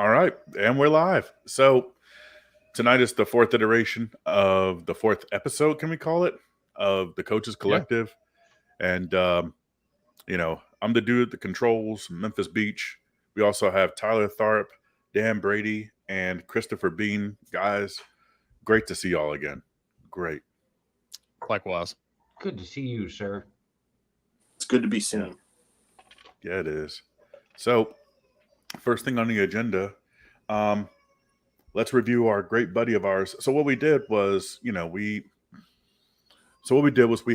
All right, and we're live. So tonight is the fourth iteration of the fourth episode, can we call it, of the Coaches Collective. And, I'm the dude at the controls, Memphis Beach. We also have Tyler Tharp, Dan Brady, and Christopher Bean. Guys, great to see y'all again. Great. Likewise. Good to see you, sir. It's good to be seen. Yeah, it is. So, first thing on the agenda, let's review our great buddy of ours. So what we did was, we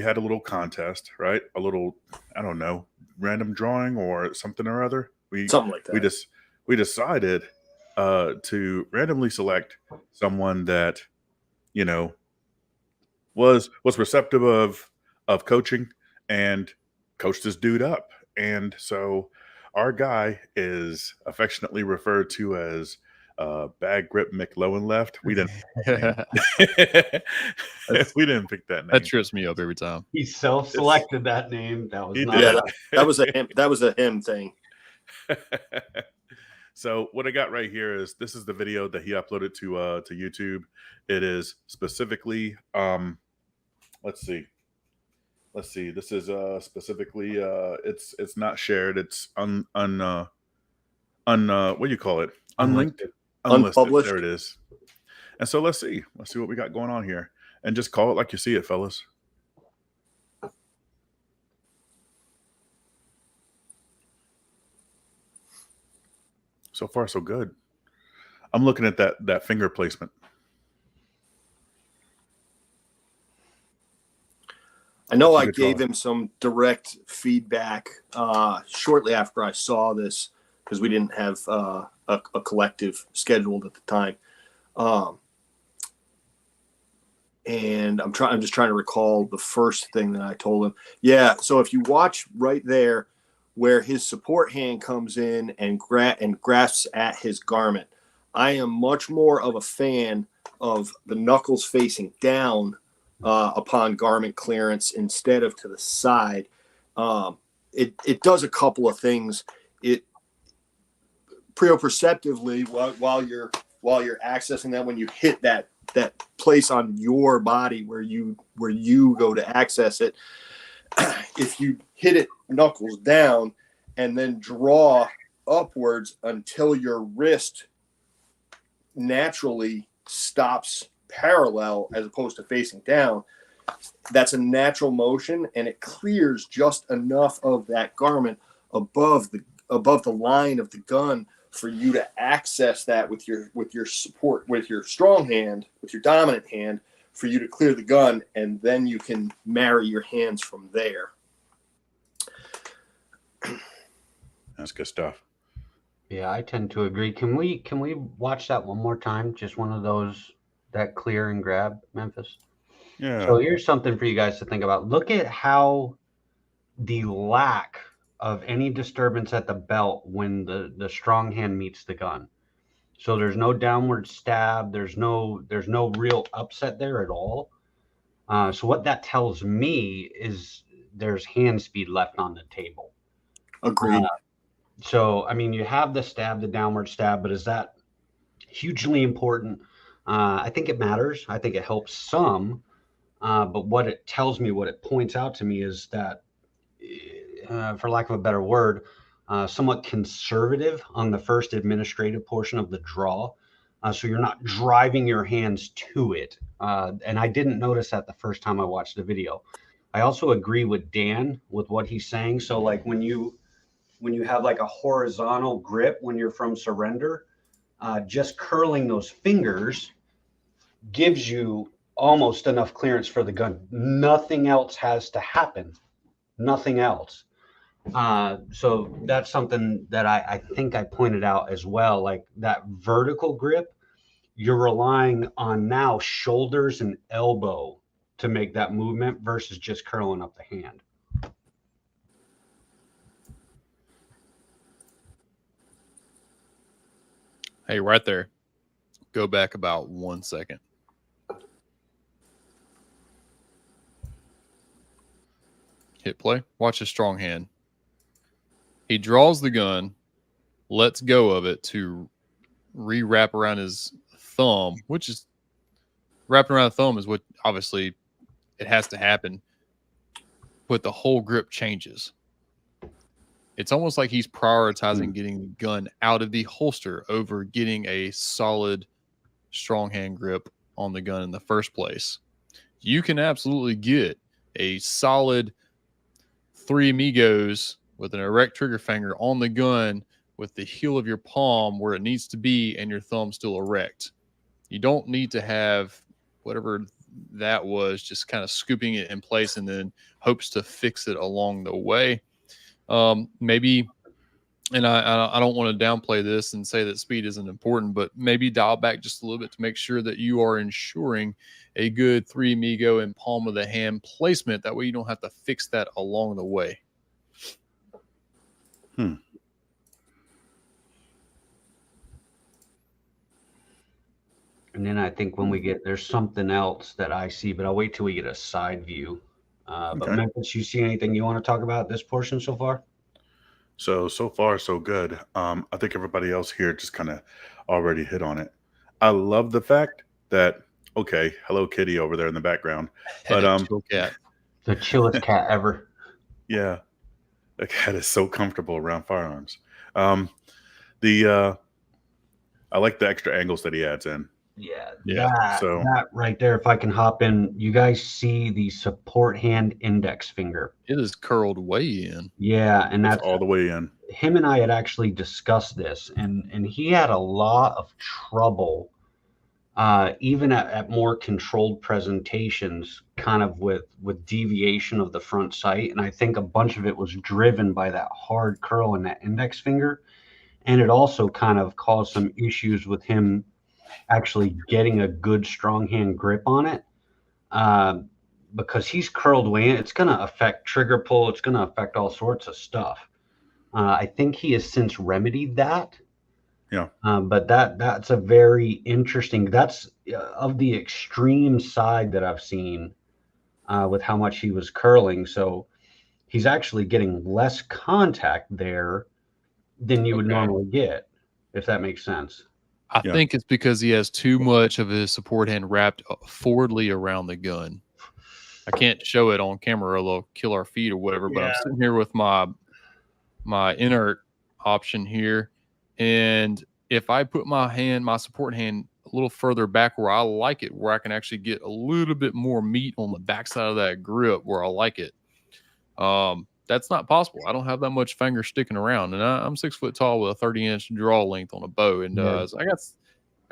had a little contest, right? A little, I don't know, random drawing or something or other. Something like that. We decided to randomly select someone that, was receptive of coaching and coached this dude up. And so our guy is affectionately referred to as Badgrip McLowandleft. We didn't we didn't pick that name. That trips me up every time. He self-selected that name. That was that was a him thing. So what I got right here is this is the video that he uploaded to YouTube. It is specifically let's see. This is specifically it's not shared. It's what do you call it? Unlinked. Unpublished. There it is. And so let's see what we got going on here, and just call it like you see it, fellas. So far, so good. I'm looking at that finger placement. I know I gave him some direct feedback shortly after I saw this, because we didn't have a collective scheduled at the time. And I'm just trying to recall the first thing that I told him. Yeah, so if you watch right there where his support hand comes in and grasps at his garment, I am much more of a fan of the knuckles facing down upon garment clearance instead of to the side. It does a couple of things. It proprioceptively while you're accessing that, when you hit that place on your body where you go to access it, if you hit it knuckles down and then draw upwards until your wrist naturally stops parallel as opposed to facing down, that's a natural motion, and it clears just enough of that garment above the line of the gun for you to access that with your support, with your strong hand, with your dominant hand, for you to clear the gun, and then you can marry your hands from there. That's good stuff. Yeah, I tend to agree. Can we watch that one more time? Just one of those, that clear and grab, Memphis. Yeah. So here's something for you guys to think about. Look at how the lack of any disturbance at the belt when the strong hand meets the gun. So there's no downward stab. There's no real upset there at all. So what that tells me is there's hand speed left on the table. Agreed. So, I mean, you have the stab, the downward stab, but is that hugely important? I think it matters. I think it helps some. But what it tells me, what it points out to me is that, for lack of a better word, somewhat conservative on the first administrative portion of the draw. So you're not driving your hands to it. And I didn't notice that the first time I watched the video. I also agree with Dan with what he's saying. So like when you have like a horizontal grip when you're from surrender, just curling those fingers gives you almost enough clearance for the gun. Nothing else has to happen. Nothing else. So that's something that I think I pointed out as well. Like that vertical grip, you're relying on now shoulders and elbow to make that movement versus just curling up the hand. Hey, right there. Go back about 1 second. Hit play. Watch his strong hand. He draws the gun, lets go of it to re-wrap around his thumb, which is wrapping around the thumb is what obviously it has to happen, but the whole grip changes. It's almost like he's prioritizing getting the gun out of the holster over getting a solid, strong hand grip on the gun in the first place. You can absolutely get a solid 3 Amigos with an erect trigger finger on the gun with the heel of your palm where it needs to be and your thumb still erect. You don't need to have whatever that was, just kind of scooping it in place and then hopes to fix it along the way. Maybe, and I don't want to downplay this and say that speed isn't important, but maybe dial back just a little bit to make sure that you are ensuring a good 3 Amigo and palm of the hand placement. That way you don't have to fix that along the way. And then I think when we get, there's something else that I see, but I'll wait till we get a side view. But Memphis, you see anything you want to talk about this portion so far? So far, so good. I think everybody else here just kind of already hit on it. I love the fact that, okay, Hello Kitty over there in the background, but Chill cat. The chillest cat ever. Yeah, the cat is so comfortable around firearms. I like the extra angles that he adds in. Yeah, So that right there, if I can hop in, you guys see the support hand index finger. It is curled way in. Yeah, and it's that's all the way in. him and I had actually discussed this, and he had a lot of trouble, even at more controlled presentations, kind of with deviation of the front sight. And I think a bunch of it was driven by that hard curl in that index finger. And it also kind of caused some issues with him actually getting a good strong hand grip on it, because he's curled way in. It's going to affect trigger pull. It's going to affect all sorts of stuff. I think he has since remedied that. Yeah. But that's a very interesting, that's of the extreme side that I've seen with how much he was curling. So he's actually getting less contact there than you would normally get, if that makes sense. I think it's because he has too much of his support hand wrapped forwardly around the gun. I can't show it on camera or they'll kill our feed or whatever, but I'm sitting here with my inert option here. And if I put my support hand a little further back where I like it, where I can actually get a little bit more meat on the backside of that grip where I like it, that's not possible. I don't have that much finger sticking around, and I'm 6 foot tall with a 30-inch draw length on a bow, and so I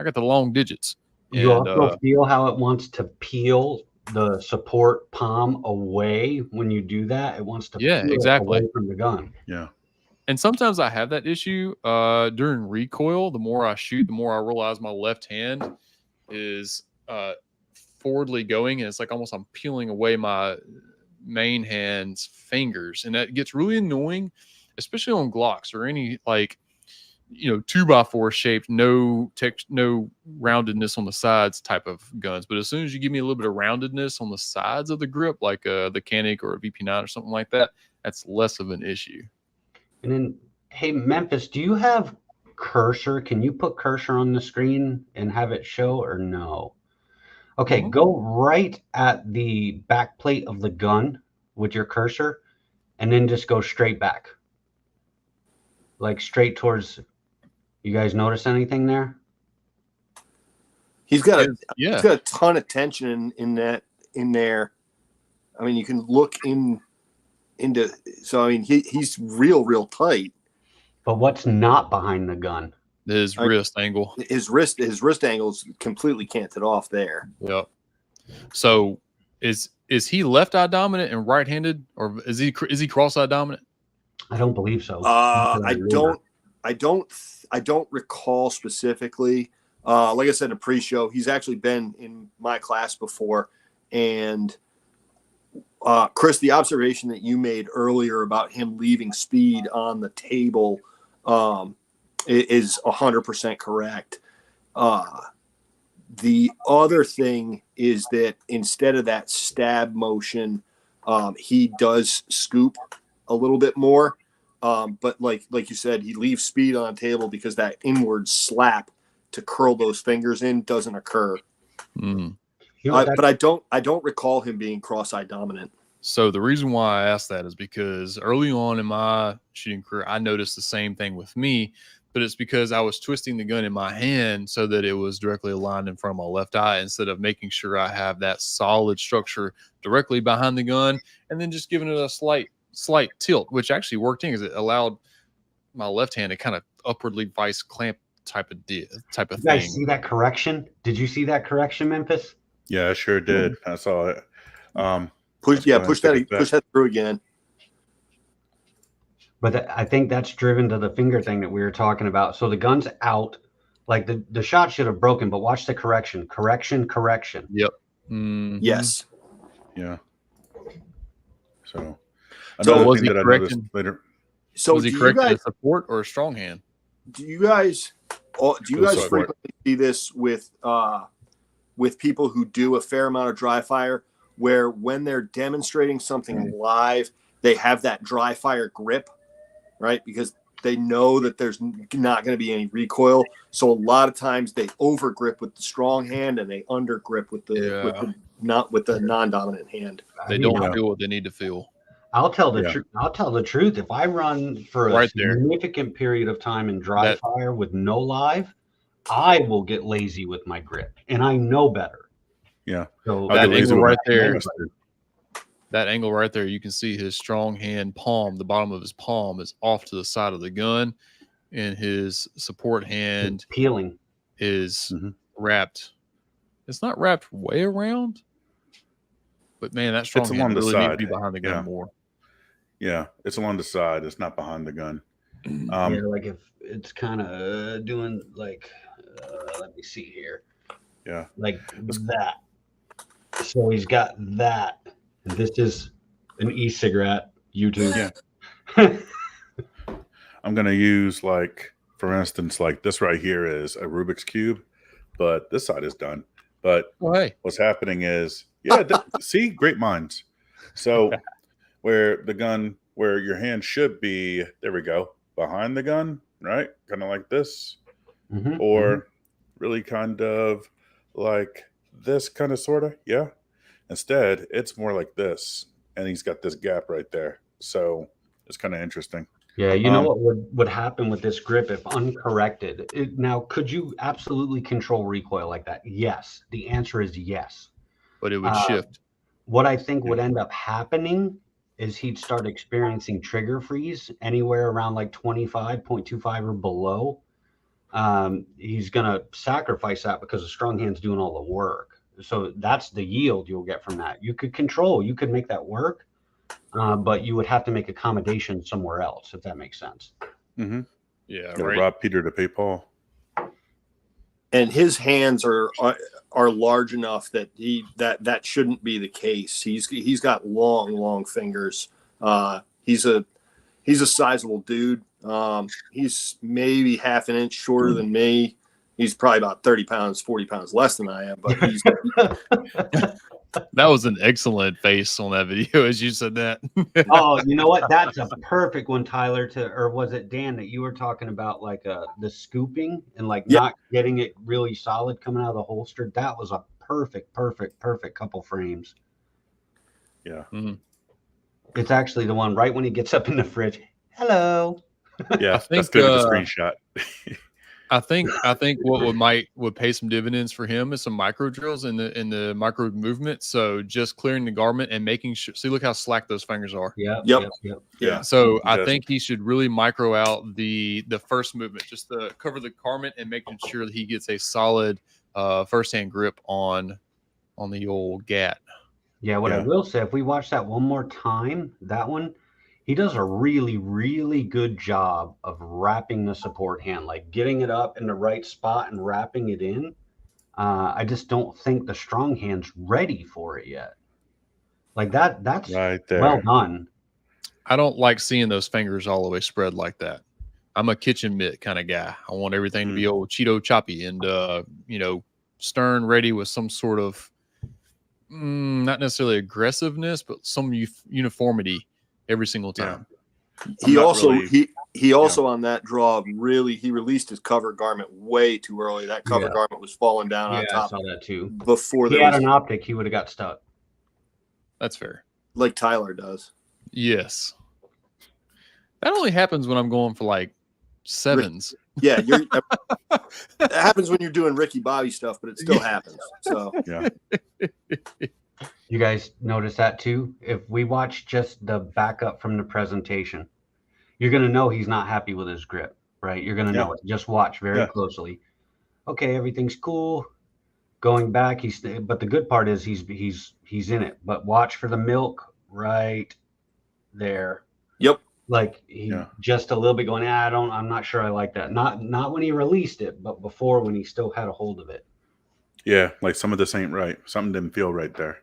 got the long digits. You also feel how it wants to peel the support palm away when you do that. It wants to peel exactly away from the gun. Yeah. And sometimes I have that issue during recoil. The more I shoot, the more I realize my left hand is forwardly going, and it's like almost I'm peeling away my main hand's fingers, and that gets really annoying, especially on Glocks or any 2x4 shaped, no roundedness on the sides type of guns. But as soon as you give me a little bit of roundedness on the sides of the grip, like the Canic or a VP9 or something like that, that's less of an issue. And then, hey, Memphis, do you have cursor? Can you put cursor on the screen and have it show, or no? Okay, go right at the back plate of the gun with your cursor, and then just go straight back. Like straight towards, you guys notice anything there? He's got a ton of tension in there. I mean, you can look into, so I mean, he's real tight. But what's not behind the gun? His wrist angle. His wrist angle is completely canted off there. Yep. So is he left eye dominant and right handed, or is he cross eye dominant? I don't believe so. I don't recall specifically. Like I said in the pre-show, he's actually been in my class before, and Chris, the observation that you made earlier about him leaving speed on the table is 100% correct. The other thing is that instead of that stab motion, he does scoop a little bit more. But like you said, he leaves speed on the table because that inward slap to curl those fingers in doesn't occur. Mm. But I don't recall him being cross-eye dominant. So the reason why I asked that is because early on in my shooting career, I noticed the same thing with me, but it's because I was twisting the gun in my hand so that it was directly aligned in front of my left eye instead of making sure I have that solid structure directly behind the gun and then just giving it a slight tilt, which actually worked in because it allowed my left hand to kind of upwardly vice clamp type of You thing. guys see that correction? Did you see that correction, Memphis? Yeah, I sure did. I saw it. Push that through again. But I think that's driven to the finger thing that we were talking about. So the gun's out, like the shot should have broken, but watch the correction. Yep. Mm-hmm. Yes. Yeah. So was he correcting later. So was he correcting a support or a strong hand? Do you guys frequently see this with people who do a fair amount of dry fire, where when they're demonstrating something live, they have that dry fire grip, right? Because they know that there's not going to be any recoil. So a lot of times they over grip with the strong hand and they under grip with the non-dominant hand. They don't feel what they need to feel. I'll tell the truth. If I run for a significant period of time in dry fire with no live, I will get lazy with my grip, and I know better. Yeah. So that angle right there, you can see his strong hand palm, the bottom of his palm is off to the side of the gun, and his support hand it's peeling is wrapped. It's not wrapped way around, but man, that strong hand really needs to be behind the gun more. Yeah, it's along the side. It's not behind the gun. Like if it's kind of doing like, let me see here. Yeah, like that. So he's got that. This is an e-cigarette. YouTube. Yeah. I'm gonna use, like, for instance, like this right here is a Rubik's cube, but this side is done. But what's happening is, see, great minds. So where your hand should be, there we go, behind the gun, right? Kind of like this, or really kind of like this, kind of, sort of, yeah. Instead, it's more like this, and he's got this gap right there. So it's kind of interesting. Yeah, you know what would happen with this grip if uncorrected? Now, could you absolutely control recoil like that? Yes. The answer is yes. But it would shift. What I think would end up happening is he'd start experiencing trigger freeze anywhere around like 25.25 or below. He's going to sacrifice that because the strong hand's doing all the work. So that's the yield you'll get from that. You could make that work, but you would have to make accommodations somewhere else, if that makes sense. Mm-hmm. Yeah, right. Rob Peter to pay Paul. And his hands are large enough that that shouldn't be the case. He's got long fingers. He's a sizable dude. He's maybe half an inch shorter than me. He's probably about 30 pounds, 40 pounds less than I am. But he's that was an excellent face on that video as you said that. Oh, you know what? That's a perfect one, Tyler. Or was it Dan that you were talking about, like the scooping and like not getting it really solid coming out of the holster? That was a perfect couple frames. Yeah. Mm-hmm. It's actually the one right when he gets up in the fridge. Hello. Yeah, that's good with the screenshot. I think what would pay some dividends for him is some micro drills in the micro movement. So just clearing the garment and making sure. See, look how slack those fingers are. Yeah. So I think he should really micro out the first movement, just to cover the garment and making sure that he gets a solid first hand grip on the old gat. Yeah. What I will say, if we watch that one more time, that one. He does a really, really good job of wrapping the support hand, like getting it up in the right spot and wrapping it in. I just don't think the strong hand's ready for it yet. Like that's right there. Well done. I don't like seeing those fingers all the way spread like that. I'm a kitchen mitt kind of guy. I want everything to be old Cheeto choppy and, stern, ready with some sort of, not necessarily aggressiveness, but some uniformity every single time. He He also on that draw he released his cover garment way too early. That cover garment was falling down on top. I saw that too. Before he had an optic, he would have got stuck. That's fair. Like Tyler does. Yes. That only happens when I'm going for like sevens. Yeah, that happens when you're doing Ricky Bobby stuff, but it still happens. So Yeah. You guys notice that too? If we watch just the backup from the presentation, you're going to know he's not happy with his grip, right? You're going to know it. Just watch very closely. Okay, everything's cool. Going back, but the good part is he's in it. But watch for the milk right there. Yep. Like he just a little bit going, I'm not sure I like that. Not when he released it, but before when he still had a hold of it. Yeah, like some of this ain't right. Something didn't feel right there.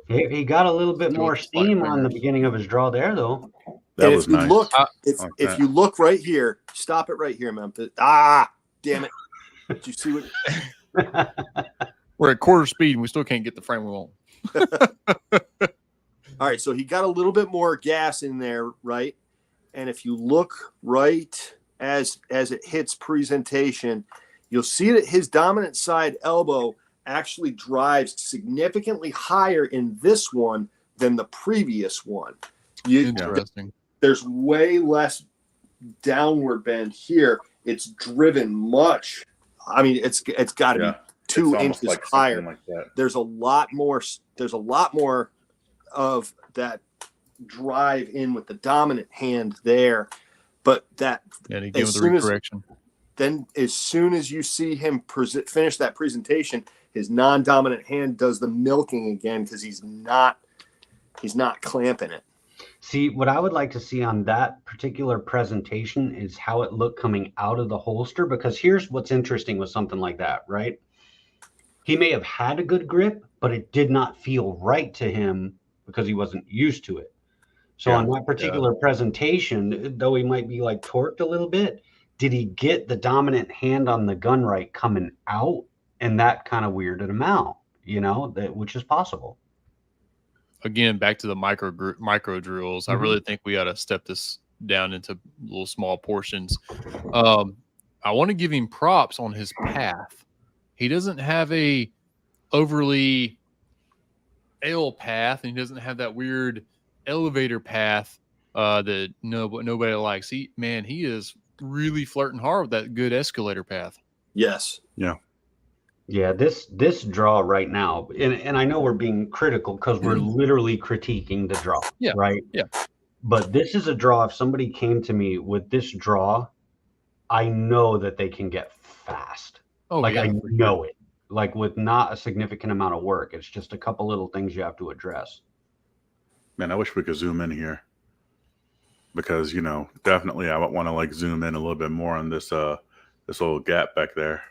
He got a little bit more steam on the beginning of his draw there, though. That was nice. If you look right here, stop it right here, Memphis. Ah, damn it. Did you see what? We're at quarter speed and we still can't get the frame we want. All right, so he got a little bit more gas in there, right? And if you look right as it hits presentation, you'll see that his dominant side elbow actually drives significantly higher in this one than the previous one. Interesting. There's way less downward bend here. It's driven much. I mean, it's got to be 2 inches like higher. Like that. There's a lot more of that drive in with the dominant hand there, but that he gave the recorrection. Then as soon as you see him finish that presentation, his non-dominant hand does the milking again because he's not clamping it. See, what I would like to see on that particular presentation is how it looked coming out of the holster, because here's what's interesting with something like that, right? He may have had a good grip, but it did not feel right to him because he wasn't used to it. So on that particular presentation, though he might be like torqued a little bit, did he get the dominant hand on the gun right coming out? And that kind of weirded him out, which is possible. Again, back to the micro drills. I really think we ought to step this down into little small portions. I want to give him props on his path. He doesn't have a overly L path, and he doesn't have that weird elevator path that nobody likes. He is really flirting hard with that good escalator path. Yes. Yeah. Yeah, this draw right now, and I know we're being critical because we're literally critiquing the draw, right? Yeah. But this is a draw. If somebody came to me with this draw, I know that they can get fast. Oh, I know it. Like with not a significant amount of work. It's just a couple little things you have to address. Man, I wish we could zoom in here. Because, definitely I would want to zoom in a little bit more on this little gap back there.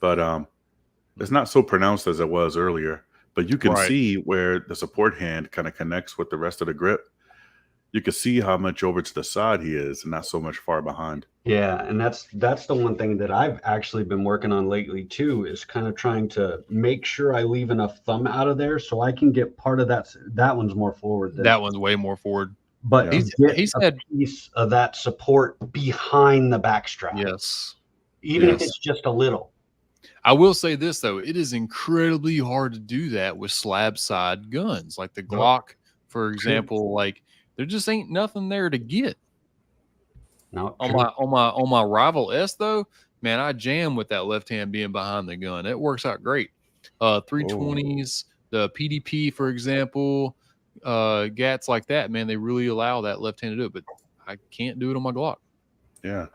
But it's not so pronounced as it was earlier. But you can see where the support hand kind of connects with the rest of the grip. You can see how much over to the side he is and not so much far behind. Yeah, and that's the one thing that I've actually been working on lately too, is kind of trying to make sure I leave enough thumb out of there so I can get part of that. That one's more forward. That one's way more forward. But he's had a piece of that support behind the backstrap. Yes. Even if it's just a little. I will say this, though. It is incredibly hard to do that with slab side guns. Like the Glock, for example, there just ain't nothing there to get. No. On my Rival S, though, man, I jam with that left hand being behind the gun. It works out great. 320s, the PDP, for example, gats like that, man, they really allow that left hand to do it, but I can't do it on my Glock. Yeah.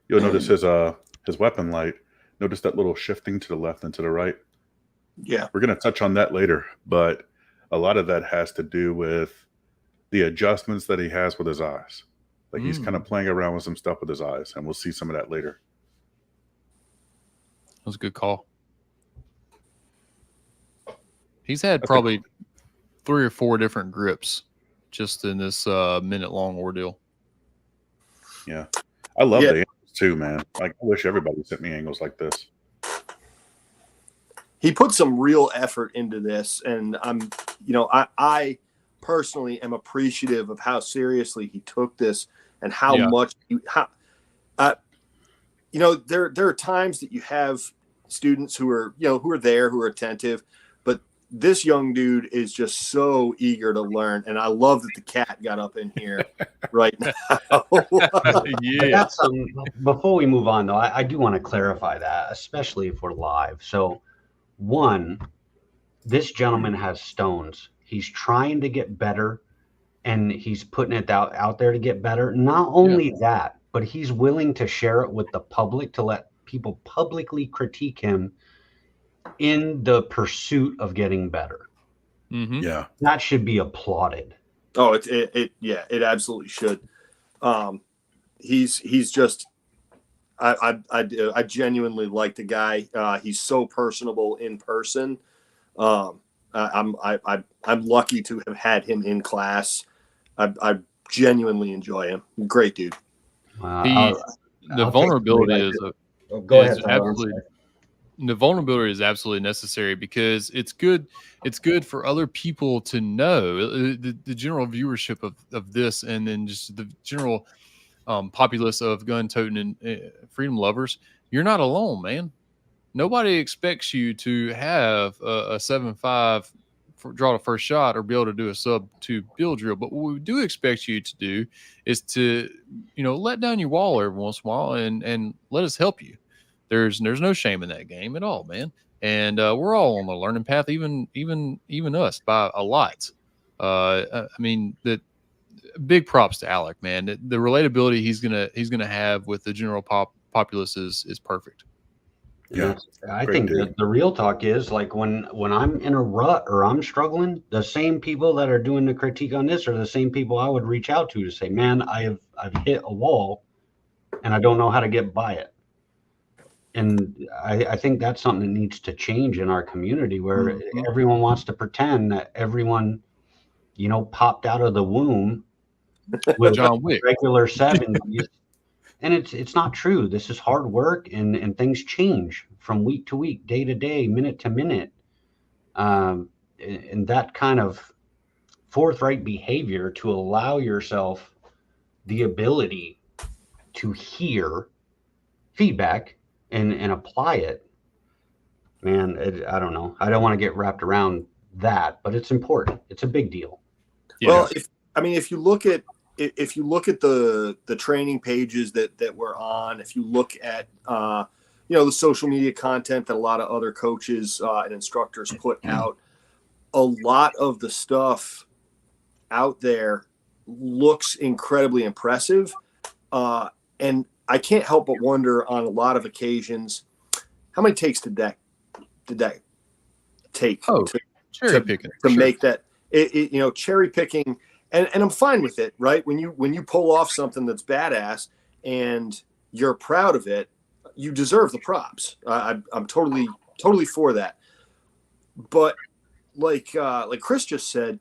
You'll notice his weapon light. Notice that little shifting to the left and to the right. Yeah. We're going to touch on that later, but a lot of that has to do with the adjustments that he has with his eyes. He's kind of playing around with some stuff with his eyes, and we'll see some of that later. That was a good call. He's had probably 3 or 4 different grips just in this minute-long ordeal. Yeah. I love the angles too, man. I wish everybody sent me angles like this. He put some real effort into this, and I personally am appreciative of how seriously he took this and how Yeah. much there are times that you have students who are there, who are attentive, but this young dude is just so eager to learn. And I love that the cat got up in here right now. Yeah. Before we move on, though, I do want to clarify that, especially if we're live. So, one, this gentleman has stones. He's trying to get better, and he's putting it out there to get better. Not only that, but he's willing to share it with the public to let people publicly critique him in the pursuit of getting better. Mm-hmm. Yeah. That should be applauded. Oh, it absolutely should. He's just, I genuinely like the guy. He's so personable in person. I'm lucky to have had him in class. I genuinely enjoy him. Great dude. The vulnerability is go ahead. absolutely. The vulnerability is absolutely necessary because it's good. It's good for other people to know the general viewership of this, and then just the general populace of gun-toting and freedom lovers. You're not alone, man. Nobody expects you to have a 7.5 draw the first shot or be able to do a sub-2 bill drill. But what we do expect you to do is to, let down your wall every once in a while and let us help you. There's no shame in that game at all, man. And we're all on the learning path, even us by a lot. I mean, that big props to Alec, man. The relatability he's gonna have with the general populace is perfect. Yeah, I great think dude. that the real talk is like when I'm in a rut or I'm struggling, the same people that are doing the critique on this are the same people I would reach out to say, man, I've hit a wall and I don't know how to get by it. And I think that's something that needs to change in our community where everyone wants to pretend that everyone, popped out of the womb with John Wick. regular 70s. And it's not true. This is hard work, and things change from week to week, day to day, minute to minute. And that kind of forthright behavior to allow yourself the ability to hear feedback and apply it, man, I don't know. I don't want to get wrapped around that, but it's important. It's a big deal. Yeah. Well, if you look at the training pages that we're on, if you look at the social media content that a lot of other coaches and instructors put out, a lot of the stuff out there looks incredibly impressive, and I can't help but wonder on a lot of occasions, how many takes did that take Cherry picking to make that cherry picking. And I'm fine with it, right? When you pull off something that's badass and you're proud of it, you deserve the props. I'm totally for that. But like Chris just said,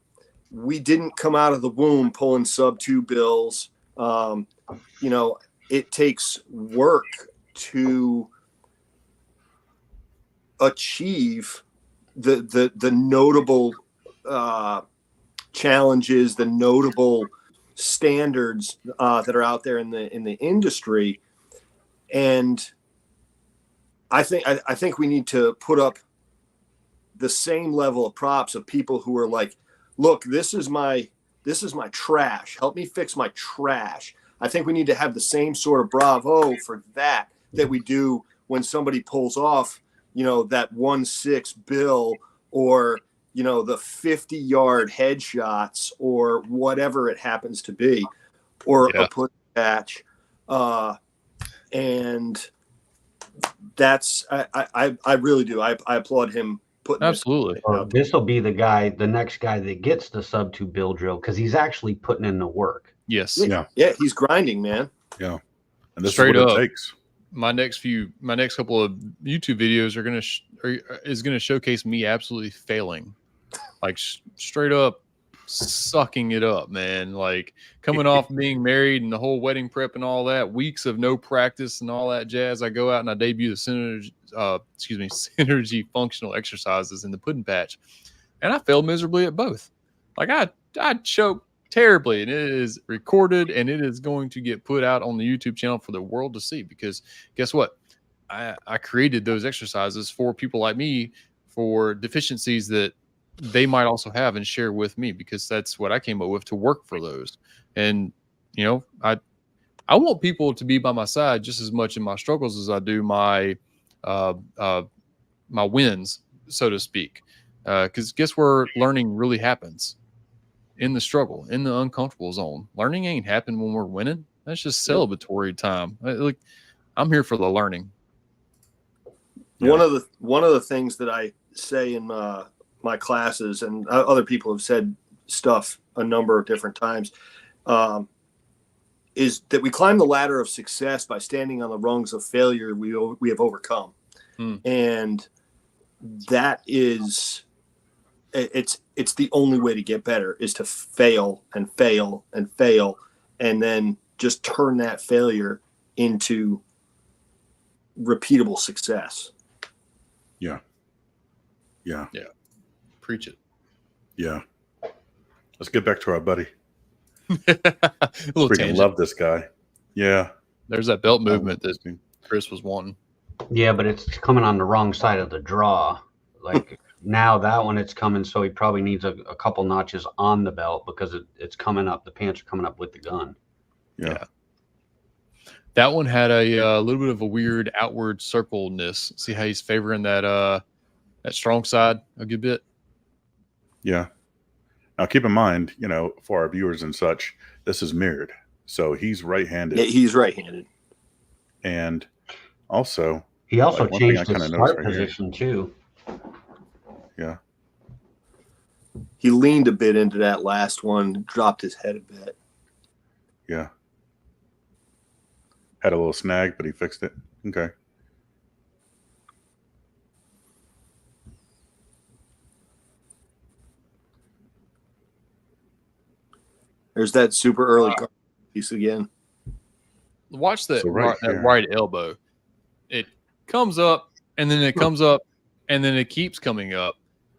we didn't come out of the womb pulling sub-2 bills. It takes work to achieve the notable challenges, the notable standards that are out there in the industry, and I think we need to put up the same level of props of people who are like, look, this is my trash. Help me fix my trash. I think we need to have the same sort of bravo for that we do when somebody pulls off, that 1.6 bill or the 50-yard headshots or whatever it happens to be, or a push patch. And that's, I really do. I applaud him putting absolutely. This will be the next guy that gets the sub-2 bill drill because he's actually putting in the work. Yes. Yeah, he's grinding, man. Yeah. And this Straight is what up. it takes. My next couple of YouTube videos is gonna showcase me absolutely failing, like straight up sucking it up, man. Like coming off being married and the whole wedding prep and all that, weeks of no practice and all that jazz. I go out and I debut the synergy functional exercises in the pudding patch, and I failed miserably at both. Like I I choked terribly, and it is recorded, and it is going to get put out on the YouTube channel for the world to see. Because guess what? I created those exercises for people like me for deficiencies that they might also have and share with me, because that's what I came up with to work for those. And you know, I want people to be by my side just as much in my struggles as I do my my wins, so to speak. Because guess where learning really happens? In the struggle, in the uncomfortable zone. Learning ain't happen when we're winning. That's just celebratory time. Like, I'm here for the learning. Yeah. One of the things that I say in my classes, and other people have said stuff a number of different times, is that we climb the ladder of success by standing on the rungs of failure we have overcome. And that is, it's the only way to get better, is to fail and fail and fail, and then just turn that failure into repeatable success. Yeah. Preach it. Yeah. Let's get back to our buddy. Freaking love this guy. Yeah. There's that belt movement that Chris was wanting. Yeah, but it's coming on the wrong side of the draw. Like now that one, it's coming, so he probably needs a couple notches on the belt, because it's coming up. The pants are coming up with the gun. Yeah. That one had a little bit of a weird outward circleness. See how he's favoring that strong side a good bit? Yeah. Now keep in mind, you know, for our viewers and such, this is mirrored. So he's right-handed. Yeah, he's right-handed. And also, he also like, changed his start position too. Yeah. He leaned a bit into that last one, dropped his head a bit. Yeah. Had a little snag, but he fixed it. Okay. There's that super early piece again. Watch that, So that right elbow. It comes up, and then it comes up, and then it keeps coming up,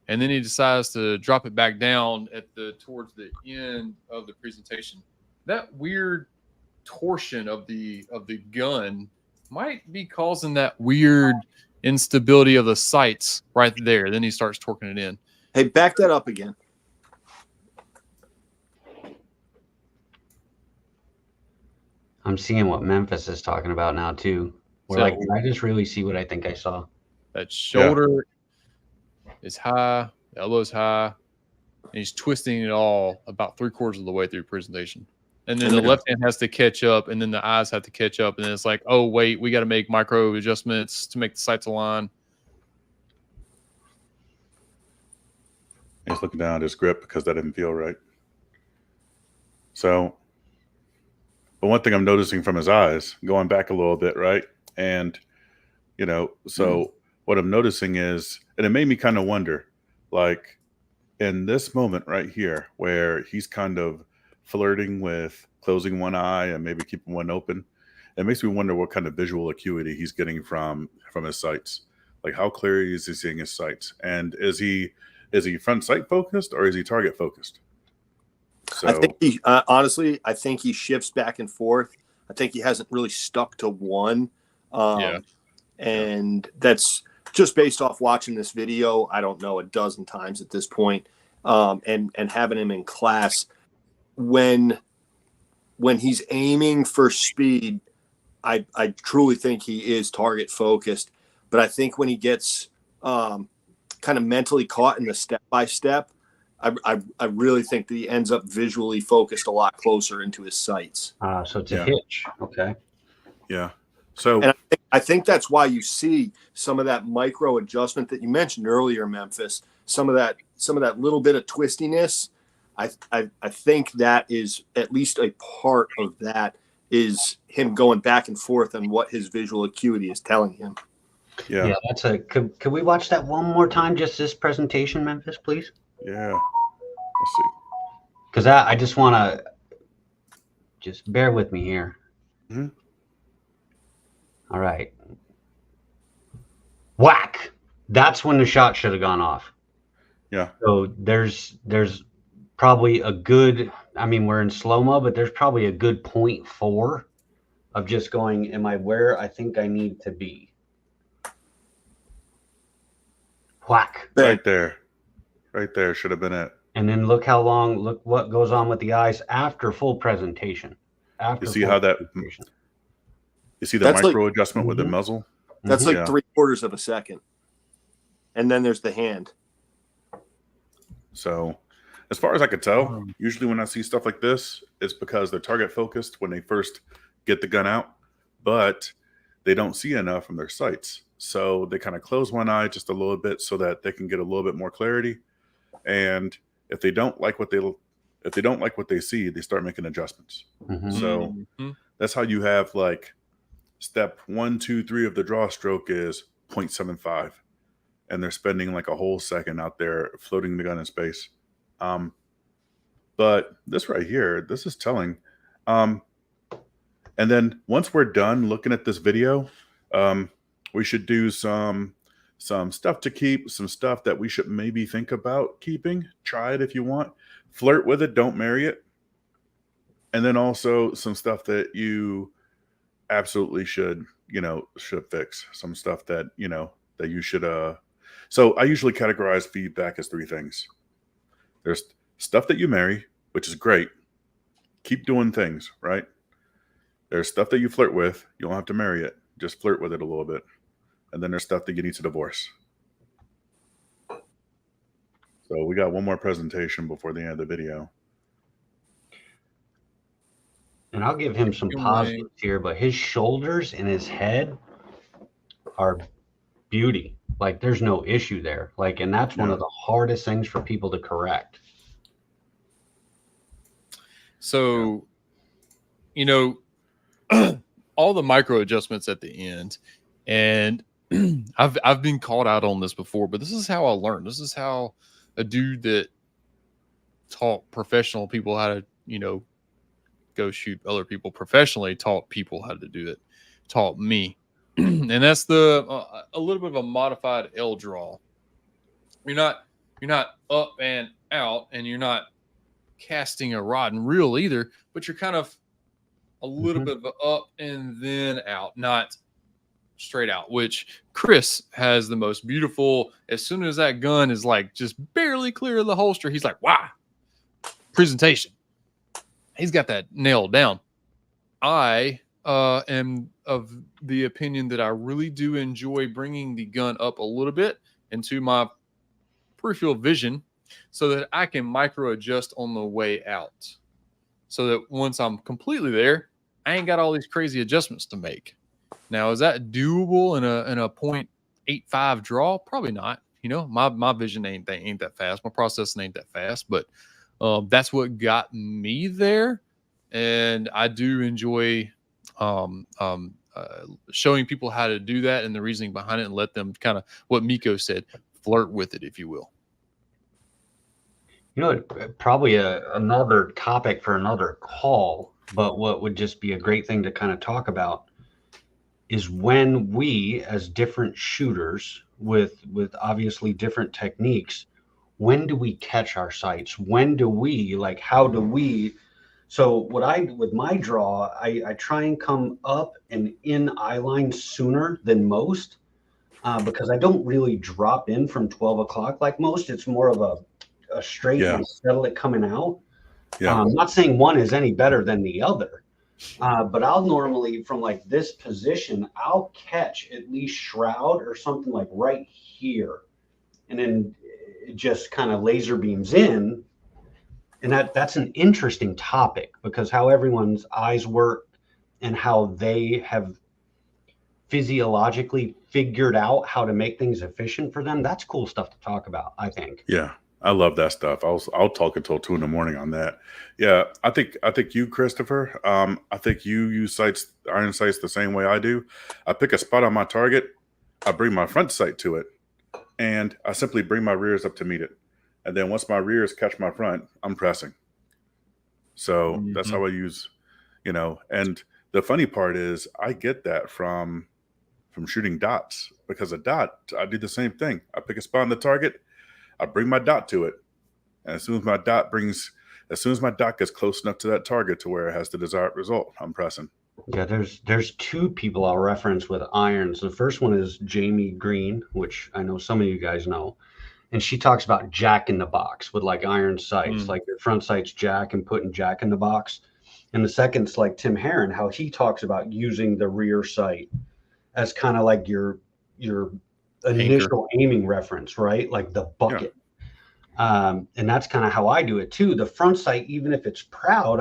and then he decides to drop it back down towards the end of the presentation. That weird torsion of the gun might be causing that weird instability of the sights right there. Then he starts torquing it in. Hey, back that up again. I'm seeing what Memphis is talking about now too. We're I just really see what I think I saw. That shoulder is high, the elbow's high, and he's twisting it all about 3/4 of the way through presentation. And then the left hand has to catch up, and then the eyes have to catch up, and then it's like, oh wait, we got to make micro adjustments to make the sights align. He's looking down at his grip because that didn't feel right. So, but one thing I'm noticing from his eyes, going back a little bit, right? And, you know, so what I'm noticing is, and it made me kind of wonder, like in this moment right here, where he's kind of flirting with closing one eye and maybe keeping one open, it makes me wonder what kind of visual acuity he's getting from his sights. Like how clear is he seeing his sights? And is he front sight focused or is he target focused? So, I think he honestly, I think he shifts back and forth. I think he hasn't really stuck to one. And that's just based off watching this video, I don't know, a dozen times at this point, and having him in class. When he's aiming for speed, I truly think he is target focused. But I think when he gets kind of mentally caught in the step by step, I really think that he ends up visually focused a lot closer into his sights. So it's a hitch. Okay. Yeah. So, and I think that's why you see some of that micro adjustment that you mentioned earlier, Memphis. Some of that little bit of twistiness. I think that is at least a part of that is him going back and forth on what his visual acuity is telling him. Yeah, that's could we watch that one more time, just this presentation, Memphis, please? Yeah. Let's see. Because I just want to just bear with me here. Mm-hmm. All right. Whack. That's when the shot should have gone off. Yeah. So there's probably a good, I mean, we're in slow-mo, but there's probably a good 0.4 of just going, am I where I think I need to be? Whack. Right there. Right there should have been it. And then look what goes on with the eyes after full presentation. You see how that, you see the That's micro adjustment with the Mhm. muzzle? That's like Yeah. 3/4 of a second. And then there's the hand. So as far as I could tell, usually when I see stuff like this, it's because they're target focused when they first get the gun out, but they don't see enough from their sights. So they kind of close one eye just a little bit so that they can get a little bit more clarity. And if they don't like what they see, they start making adjustments. Mhm. So that's how you have like step 1, 2, 3 of the draw stroke is 0.75. And they're spending like a whole second out there floating the gun in space. But this right here, this is telling. And then once we're done looking at this video, we should do some stuff to keep, some stuff that we should maybe think about keeping. Try it if you want. Flirt with it, don't marry it. And then also some stuff that you absolutely should fix. Some stuff that, that you should so I usually categorize feedback as 3 things. There's stuff that you marry, which is great. Keep doing things, right? There's stuff that you flirt with. You don't have to marry it. Just flirt with it a little bit. And then there's stuff that you need to divorce. So we got one more presentation before the end of the video. And I'll give him some positives here, but his shoulders and his head are beauty. Like there's no issue there. Like, and that's one of the hardest things for people to correct. So, all the micro adjustments at the end, and I've been called out on this before, but this is how I learned. This is how a dude that taught professional people how to, go shoot other people professionally taught people how to do it, taught me. And that's a little bit of a modified L draw. You're not up and out, and you're not casting a rod and reel either, but you're kind of a little bit of a up and then out, not straight out, which Chris has the most beautiful. As soon as that gun is like just barely clear of the holster, he's like, wow, presentation. He's got that nailed down. I am of the opinion that I really do enjoy bringing the gun up a little bit into my peripheral vision so that I can micro adjust on the way out. So that once I'm completely there, I ain't got all these crazy adjustments to make. Now, is that doable in a 0.85 draw? Probably not. My vision ain't that fast. My processing ain't that fast, but that's what got me there. And I do enjoy showing people how to do that and the reasoning behind it, and let them kind of, what Miko said, flirt with it, if you will. Probably another topic for another call, but what would just be a great thing to kind of talk about is when we, as different shooters with obviously different techniques, when do we catch our sights? When do we, how do we? So with my draw, I try and come up and in eye line sooner than most because I don't really drop in from 12 o'clock like most. It's more of a straight and settle it coming out. I'm not saying one is any better than the other, but I'll normally from like this position, I'll catch at least shroud or something like right here. And then it just kind of laser beams in. And that's an interesting topic because how everyone's eyes work and how they have physiologically figured out how to make things efficient for them. That's cool stuff to talk about, I think. Yeah. I love that stuff. I'll talk until 2 a.m. on that. Yeah, I think you, Christopher. I think you use iron sights the same way I do. I pick a spot on my target, I bring my front sight to it, and I simply bring my rears up to meet it. And then once my rears catch my front, I'm pressing. So that's how I use, And the funny part is, I get that from shooting dots, because a dot, I do the same thing. I pick a spot on the target. I bring my dot to it, And as soon as my dot gets close enough to that target to where it has the desired result, I'm pressing. Yeah, there's two people I'll reference with irons. The first one is Jamie Green, which I know some of you guys know. And she talks about jack in the box with like iron sights, like your front sight's jack and putting jack in the box. And the second's like Tim Herron, how he talks about using the rear sight as kind of like your initial aiming reference, right? Like the bucket. Yeah. And that's kind of how I do it too. The front sight, even if it's proud,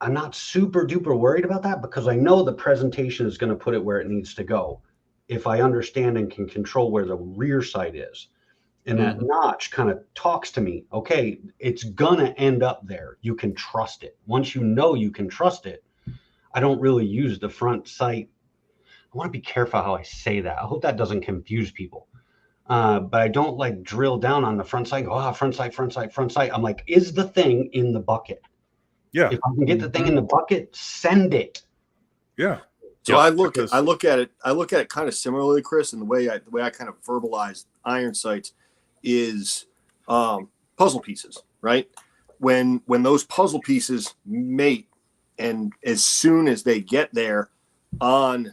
I'm not super duper worried about that because I know the presentation is going to put it where it needs to go. If I understand and can control where the rear sight is. And that notch kind of talks to me. Okay, it's gonna end up there. You can trust it. Once you know you can trust it, I don't really use the front sight. I want to be careful how I say that. I hope that doesn't confuse people. But I don't like drill down on the front sight. Oh, front sight, front sight, front sight. I'm like, is the thing in the bucket? Yeah. If I can get the thing in the bucket, send it. Yeah. So I look at it kind of similarly, Chris, and the way I kind of verbalize iron sights is puzzle pieces, right? When those puzzle pieces mate, and as soon as they get there on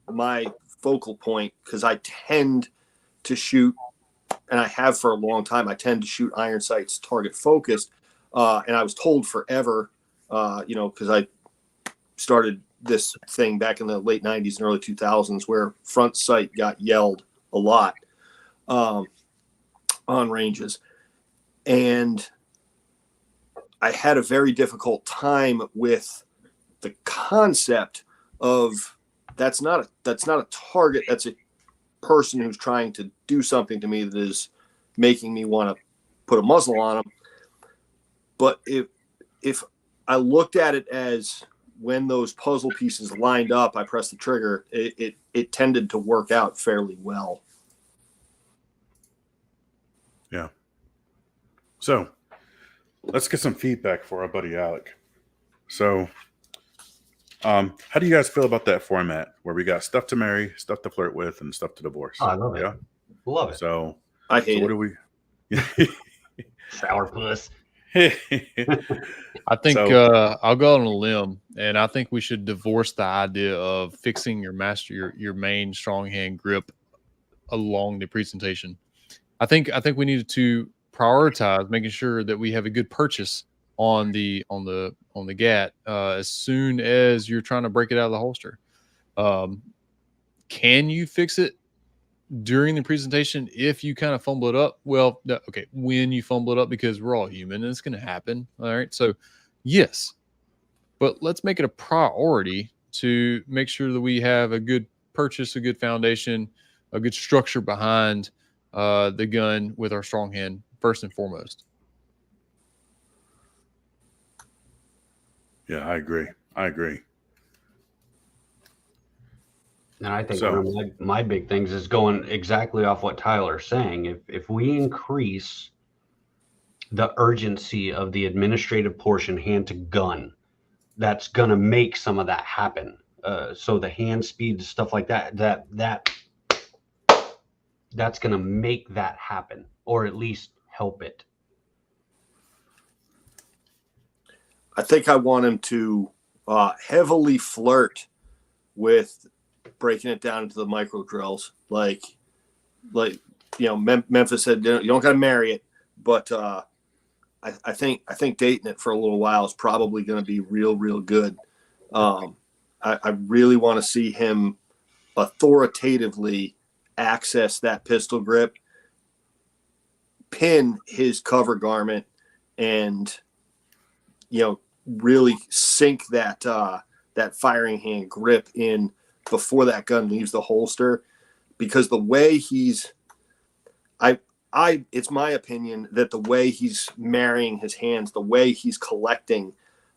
my focal point, because I tend to shoot, and I have for a long time, I tend to shoot iron sights target focused, and I was told forever, because I started this thing back in the late 90s and early 2000s where front sight got yelled a lot on ranges, and I had a very difficult time with the concept of that's not a target, that's a person who's trying to do something to me that is making me want to put a muzzle on them. But if I looked at it as when those puzzle pieces lined up, I pressed the trigger, it tended to work out fairly well. Yeah. So let's get some feedback for our buddy Alec. So how do you guys feel about that format where we got stuff to marry, stuff to flirt with, and stuff to divorce? Oh, I love it. Yeah. Love it. So I hate what it. do we Sourpuss. I think I'll go on a limb, and I think we should divorce the idea of fixing your main strong hand grip along the presentation. I think we needed to prioritize making sure that we have a good purchase on the GAT as soon as you're trying to break it out of the holster. Can you fix it during the presentation if you kind of fumble it up? Well, okay, when you fumble it up, because we're all human and it's going to happen. All right, so yes, but let's make it a priority to make sure that we have a good purchase, a good foundation, a good structure behind the gun with our strong hand first and foremost. Yeah, I agree. And I think one of my big things is going exactly off what Tyler's saying. If we increase the urgency of the administrative portion hand to gun, that's going to make some of that happen. So the hand speed, stuff like that's going to make that happen, or at least help it. I think I want him to heavily flirt with breaking it down into the micro drills. Like Memphis said, you don't got to marry it, but I think dating it for a little while is probably going to be real good. I really want to see him authoritatively access that pistol grip, pin his cover garment, and really sink that firing hand grip in before that gun leaves the holster, because the way it's my opinion that the way he's marrying his hands, the way he's collecting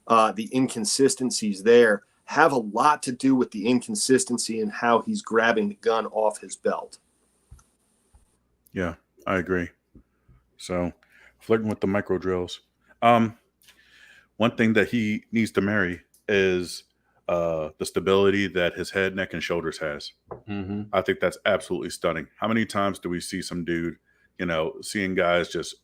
the inconsistencies there have a lot to do with the inconsistency in how he's grabbing the gun off his belt. Yeah, I agree. So flirting with the micro drills. One thing that he needs to marry is the stability that his head, neck, and shoulders has. Mm-hmm. I think that's absolutely stunning. How many times do we see some dude, seeing guys just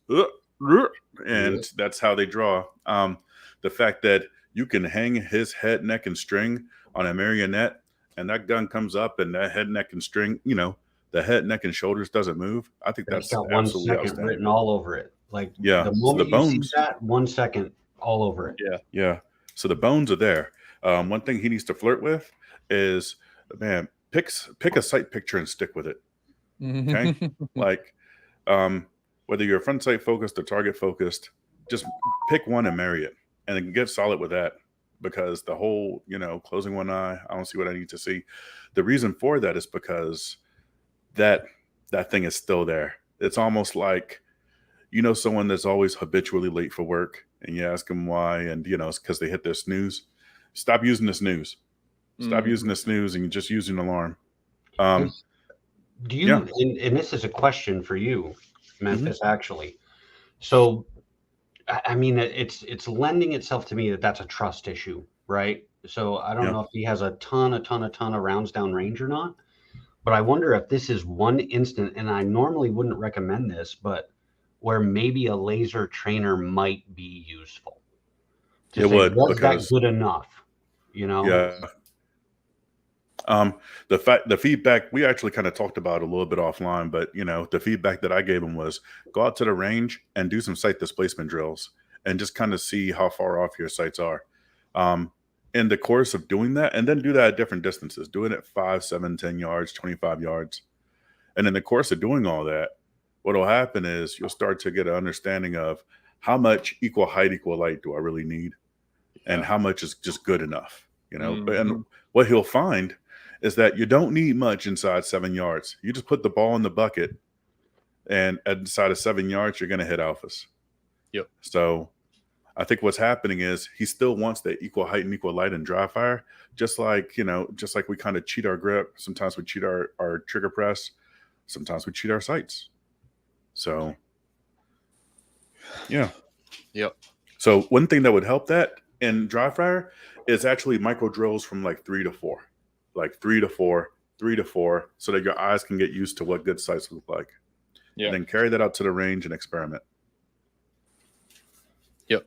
and that's how they draw. The fact that you can hang his head, neck, and string on a marionette, and that gun comes up, and that head, neck, and string, the head, neck, and shoulders doesn't move. I think It's that's got 1 absolutely second outstanding. written all over it. Like Yeah, the so moment the you see bones. that, 1 second all over it. Yeah. So the bones are there. One thing he needs to flirt with is, man, pick a sight picture and stick with it. Okay, like whether you're front sight focused or target focused, just pick one and marry it, and then get solid with that. Because the whole, closing one eye, I don't see what I need to see. The reason for that is because that thing is still there. It's almost like, someone that's always habitually late for work, and you ask them why, and it's because they hit their snooze. Stop using the snooze. Stop using the snooze, and you're just using an alarm. Do you? And this is a question for you, Memphis. Actually, so I mean, it's lending itself to me that's a trust issue, right? So I don't know if he has a ton of rounds down range or not, but I wonder if this is one instant, and I normally wouldn't recommend this, but where maybe a laser trainer might be useful. It would, was that because good enough? Yeah. The feedback we actually kind of talked about a little bit offline, but the feedback that I gave him was go out to the range and do some sight displacement drills and just kind of see how far off your sights are. In the course of doing that, and then do that at different distances, doing it 5, 7, 10 yards, 25 yards. And in the course of doing all that, what will happen is you'll start to get an understanding of how much equal height, equal light do I really need, and how much is just good enough, And what he'll find is that you don't need much inside 7 yards. You just put the ball in the bucket, and inside of 7 yards, you're going to hit alphas. Yep. So I think what's happening is he still wants that equal height and equal light in dry fire, just like we kind of cheat our grip. Sometimes we cheat our trigger press. Sometimes we cheat our sights. So, yeah. Yep. So one thing that would help that in dry fire is actually micro drills from like 3 to 4, like 3 to 4, 3 to 4, so that your eyes can get used to what good sights look like. Yeah. And then carry that out to the range and experiment. Yep.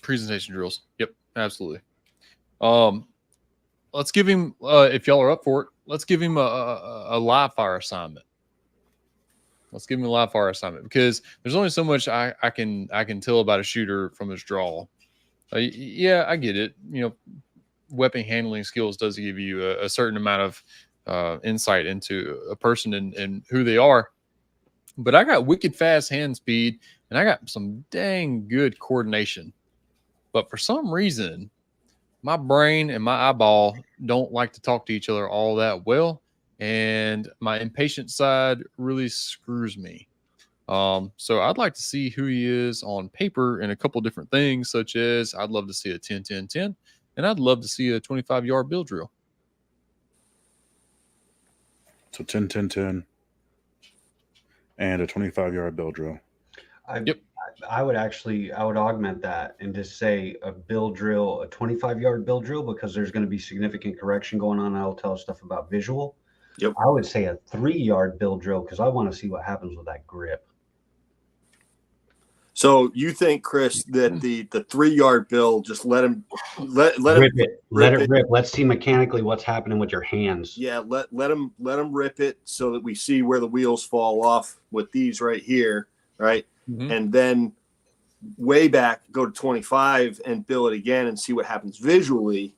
Presentation drills. Yep. Absolutely. Let's give him, if y'all are up for it, let's give him a live fire assignment. Let's give him a live fire assignment, because there's only so much I can tell about a shooter from his draw. Yeah, I get it. Weapon handling skills does give you a certain amount of insight into a person and who they are. But I got wicked fast hand speed, and I got some dang good coordination. But for some reason, my brain and my eyeball don't like to talk to each other all that well. And my impatient side really screws me. So I'd like to see who he is on paper in a couple different things, such as I'd love to see a 10-10-10, and I'd love to see a 25-yard build drill. So 10-10-10 and a 25-yard build drill. I would augment that and just say a build drill, a 25-yard build drill, because there's going to be significant correction going on. I'll tell stuff about visual. Yep. I would say a 3-yard build drill, because I want to see what happens with that grip. So you think, Chris, that the 3-yard build, just let him rip it. Let it rip. Let's see mechanically what's happening with your hands. Yeah, let him rip it so that we see where the wheels fall off with these right here, right? Mm-hmm. And then way back, go to 25 and build it again and see what happens visually,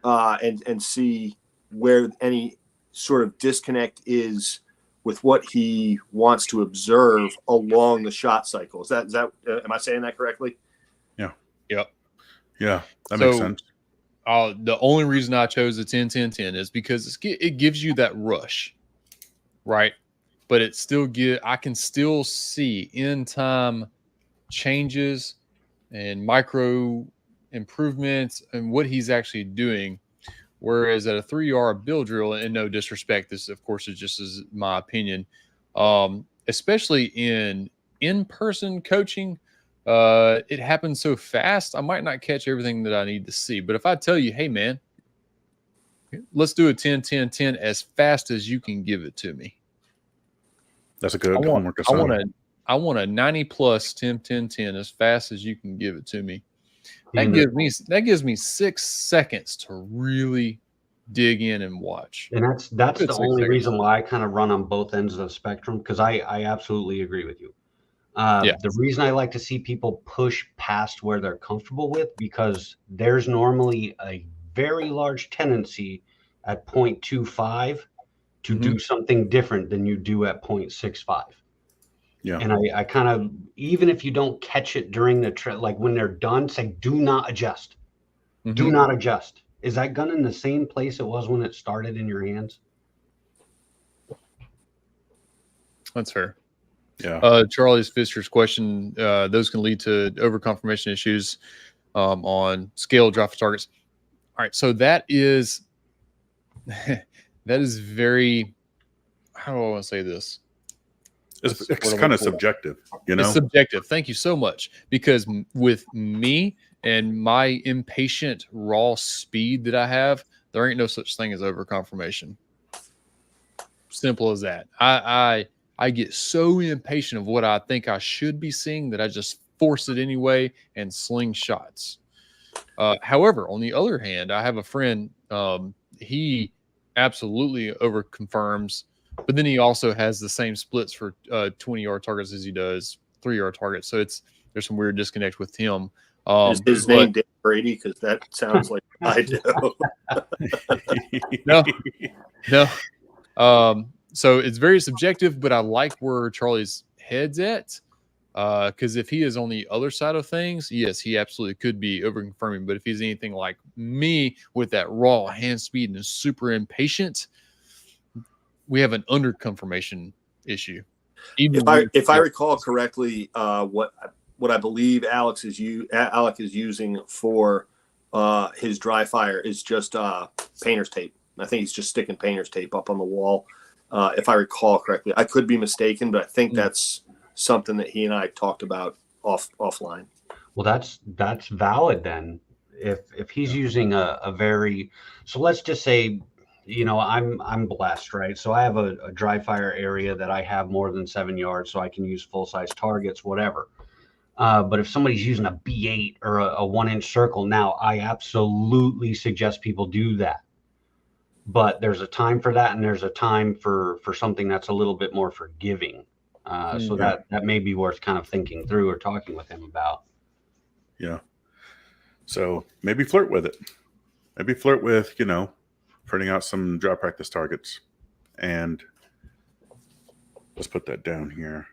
and see where any sort of disconnect is with what he wants to observe along the shot cycle. Is that am I saying that correctly? Yeah. Yep. Yeah, that makes sense. The only reason I chose the 10-10-10 is because it gives you that rush, right? But I can still see in time changes and micro improvements and what he's actually doing. Whereas at a 3-yard build drill, and no disrespect, this of course is just as my opinion, especially in-person coaching, it happens so fast, I might not catch everything that I need to see. But if I tell you, hey man, let's do a 10-10-10 as fast as you can give it to me. That's a good homework assignment. I want a 90 plus 10, 10, 10 as fast as you can give it to me. You That gives me 6 seconds to really dig in and watch. And that's Good the 6 only seconds. reason why I kind of run on both ends of the spectrum, because I absolutely agree with you. Yeah. The reason I like to see people push past where they're comfortable with, because there's normally a very large tendency at 0.25 to do something different than you do at 0.65. Yeah. And I kind of, even if you don't catch it during the like when they're done, say, do not adjust. Do not adjust. Is that gun in the same place it was when it started in your hands? That's fair. Yeah. Charlie's Fisher's question, those can lead to overconfirmation issues on scale drop for targets. All right, so that is very, how do I want to say this? It's kind of subjective, you know? It's subjective. Thank you so much. Because with me and my impatient raw speed that I have, there ain't no such thing as overconfirmation. Simple as that. I get so impatient of what I think I should be seeing that I just force it anyway and sling shots. However, on the other hand, I have a friend, he absolutely overconfirms, but then he also has the same splits for 20-yard targets as he does 3-yard targets. So there's some weird disconnect with him. Is his name Dave Brady? Because that sounds like I do. No. So it's very subjective, but I like where Charlie's head's at. Because if he is on the other side of things, yes, he absolutely could be overconfirming. But if he's anything like me with that raw hand speed and is super impatient, we have an underconfirmation issue. If I recall correctly, what I believe Alec is using for his dry fire is just painter's tape. I think he's just sticking painter's tape up on the wall. If I recall correctly, I could be mistaken, but I think that's something that he and I talked about offline. Well, that's valid then. If he's using a very, so let's just say, I'm blessed, right? So I have a dry fire area that I have more than 7 yards, so I can use full size targets, whatever. But if somebody's using a B8 or a 1-inch circle, now I absolutely suggest people do that. But there's a time for that, and there's a time for something that's a little bit more forgiving. So that may be worth kind of thinking through or talking with him about. Yeah. So maybe flirt with it. Maybe flirt with, printing out some dry practice targets. And let's put that down here.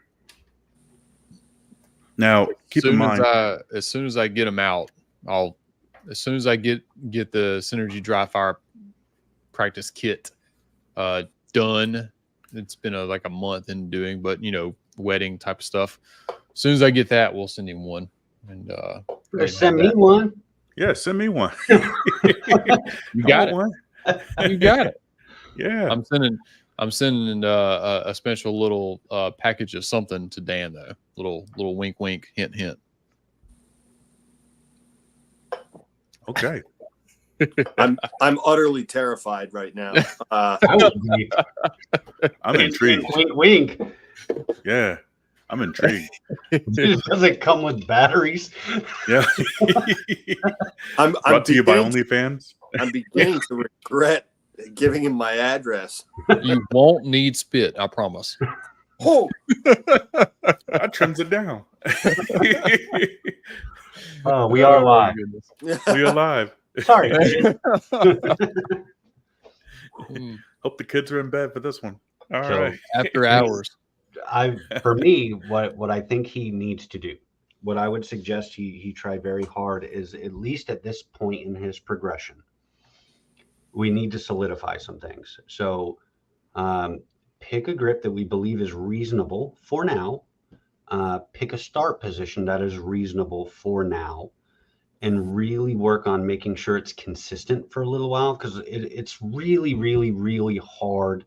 Now, keep in mind, as soon as I get them out, as soon as I get the Synergy dry fire practice kit done. It's been like a month in doing, but wedding type of stuff. As soon as I get that, we'll send him one. And send me one. Yeah, send me one. You got it. One. You got it. Yeah. I'm sending a special little package of something to Dan though. Little wink wink, hint hint. Okay. I'm utterly terrified right now. I'm intrigued. Wink, wink. Yeah, I'm intrigued. Does it come with batteries? Yeah. I'm brought to you by OnlyFans. I'm beginning to regret giving him my address. You won't need spit, I promise. Oh, that trims it down. Oh, we are live. We are live. Sorry. Hope the kids are in bed for this one. All right. After hours. For me, what I think he needs to do, what I would suggest he try very hard is, at least at this point in his progression, we need to solidify some things. So pick a grip that we believe is reasonable for now. Pick a start position that is reasonable for now, and really work on making sure it's consistent for a little while, because it's really, really, really hard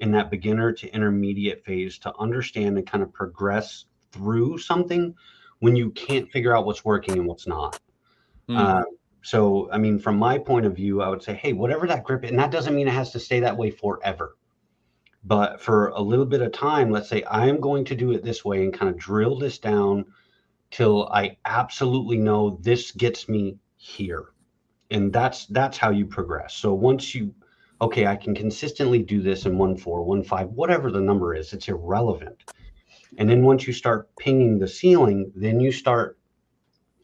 in that beginner to intermediate phase to understand and kind of progress through something when you can't figure out what's working and what's not. So, I mean, from my point of view, I would say, hey, whatever that grip is, and that doesn't mean it has to stay that way forever. But for a little bit of time, let's say I am going to do it this way and kind of drill this down till I absolutely know this gets me here. And that's how you progress. So once you, okay, I can consistently do this in 1-4, 1-5, whatever the number is, it's irrelevant. And then once you start pinging the ceiling, then you start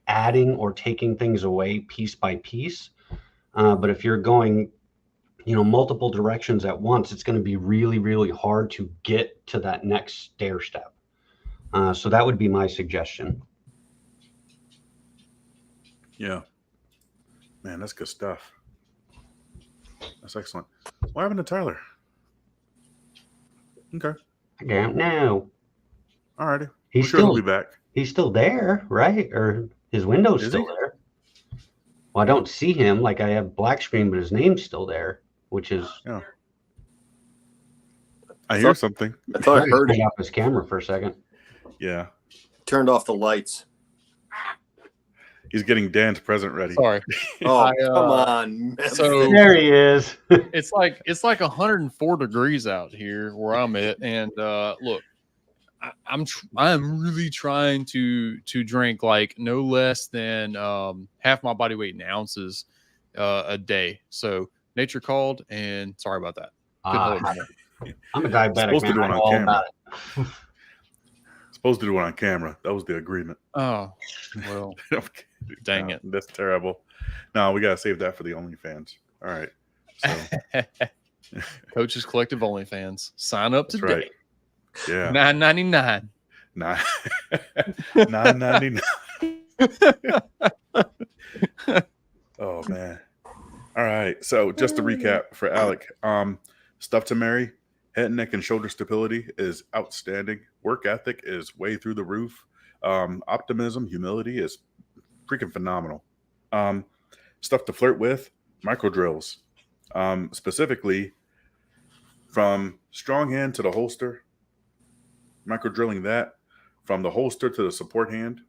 adding or taking things away piece by piece. But if you're going, multiple directions at once, it's going to be really, really hard to get to that next stair step. So that would be my suggestion. Yeah. Man, that's good stuff. That's excellent. What happened to Tyler? Okay. I don't know. All righty. He's I'm sure he'll still be back. He's still there, right? Or his window's Is still he? there. Well, I don't see him. Like I have black screen, but his name's still there, which is. Yeah. I hear something. I thought I heard Turned it. off his camera for a second. Yeah. Turned off the lights. He's getting Dan's present ready. Sorry. Oh, come on. so- There he is. It's like 104 degrees out here where I'm at, and look, I'm really trying to drink like no less than half my body weight in ounces a day. So nature called, and sorry about that. Couldn't hold it more. I'm a diabetic, Supposed to man. do it I on know all camera. about it. Supposed to do it on camera. That was the agreement. Oh, well, Okay. dang No, it. That's terrible. No, we gotta save that for the OnlyFans. All right. So Coaches Collective OnlyFans. Sign up that's today. right. Yeah. $9.99. Nah. $9.99. Oh man. All right. So just to recap for Alec, stuff to marry, head, neck, and shoulder stability is outstanding. Work ethic is way through the roof. Optimism, humility is freaking phenomenal. Stuff to flirt with, micro drills. Specifically from strong hand to the holster, micro drilling that, from the holster to the support hand,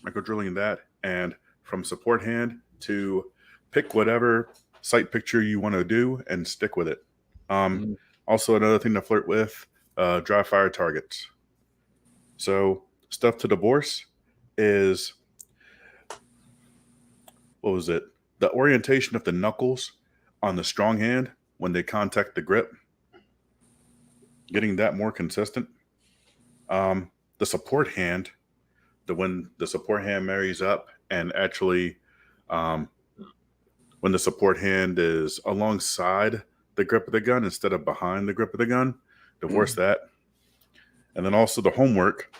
micro drilling that, and from support hand to pick whatever sight picture you want to do and stick with it. Also, another thing to flirt with, dry fire targets. So stuff to divorce is, what was it? The orientation of the knuckles on the strong hand when they contact the grip. Getting that more consistent. The support hand, when the support hand marries up and actually when the support hand is alongside the grip of the gun instead of behind the grip of the gun, divorce that. And then also the homework,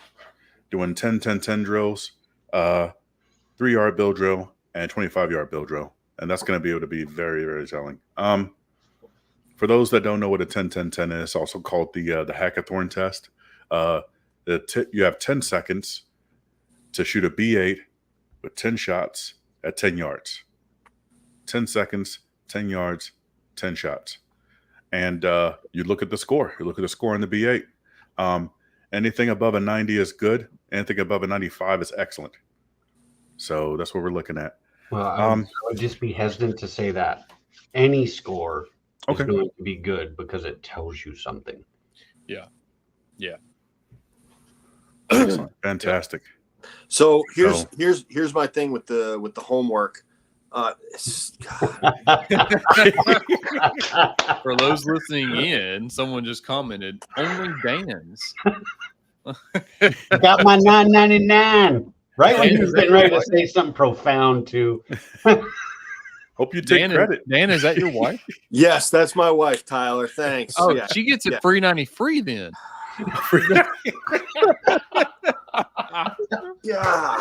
doing 10-10-10 drills, 3-yard bill drill, and 25-yard bill drill. And that's going to be able to be very, very telling. For those that don't know what a 10-10-10 is, also called the hackathorn test, you have 10 seconds to shoot a B8 with 10 shots at 10 yards. 10 seconds, 10 yards, 10 shots. And you look at the score. You look at the score on the B8. Anything above a 90 is good. Anything above a 95 is excellent. So that's what we're looking at. Well, I would just be hesitant to say that any score is Okay. going to be good because it tells you something. Yeah. Excellent. Fantastic. So here's my thing with the homework. God. For those listening in, someone just commented, only Dan's. Got my $9.99. Right when he was getting ready to say something profound too. Hope you take credit. Dan, is that your wife? Yes, that's my wife, Tyler. Thanks. Oh, Yeah. she gets it Yeah. free 93 then. Yeah.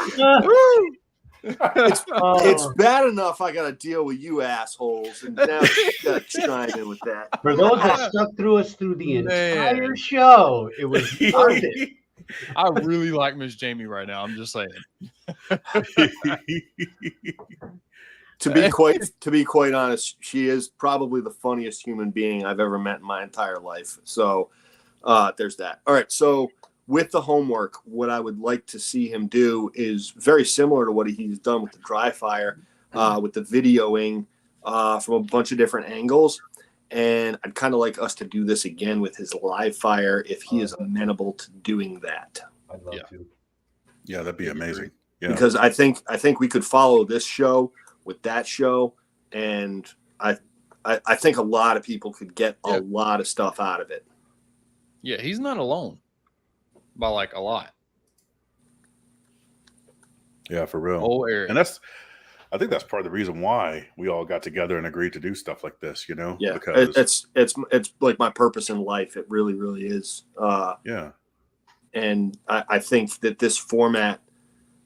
Oh. It's bad enough I got to deal with you assholes, and now you got to chime in with that. For those that stuck through us through the Man. entire show, it was worth it. I really like Miss Jamie right now. I'm just saying. To be quite honest, she is probably the funniest human being I've ever met in my entire life. So there's that. All right. So with the homework, what I would like to see him do is very similar to what he's done with the dry fire, with the videoing from a bunch of different angles. And I'd kind of like us to do this again with his live fire if he is amenable to doing that. I'd love to. Yeah, that'd be amazing. Yeah. Because I think we could follow this show with that show, and I think a lot of people could get a lot of stuff out of it. Yeah, he's not alone by like a lot. Yeah, for real. Whole area. And I think that's part of the reason why we all got together and agreed to do stuff like this, you know? Yeah, Because it's like my purpose in life. It really, really is. yeah. And I think that this format,